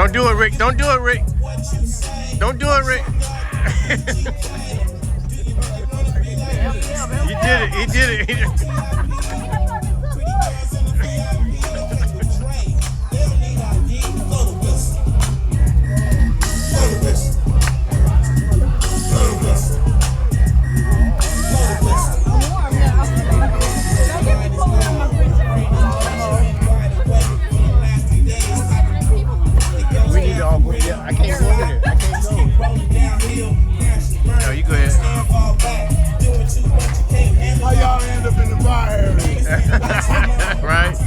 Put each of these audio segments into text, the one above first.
Don't do it, Rick. Don't do it, Rick. Don't do it, Rick. He did it. He did it. He did it. We need to all go. Yeah, I can't go in there. I can't go. No, you go ahead. How y'all end up in the bar area? Right?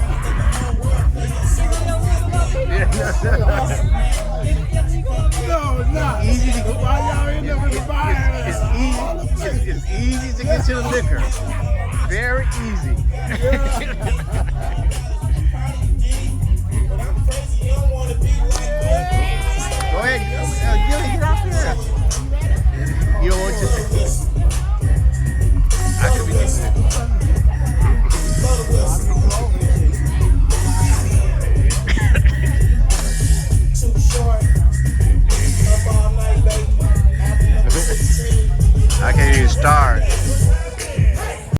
No, it's not. Easy to go. Why y'all end up in the bar area? It's easy to get to the liquor. Very easy. Yeah.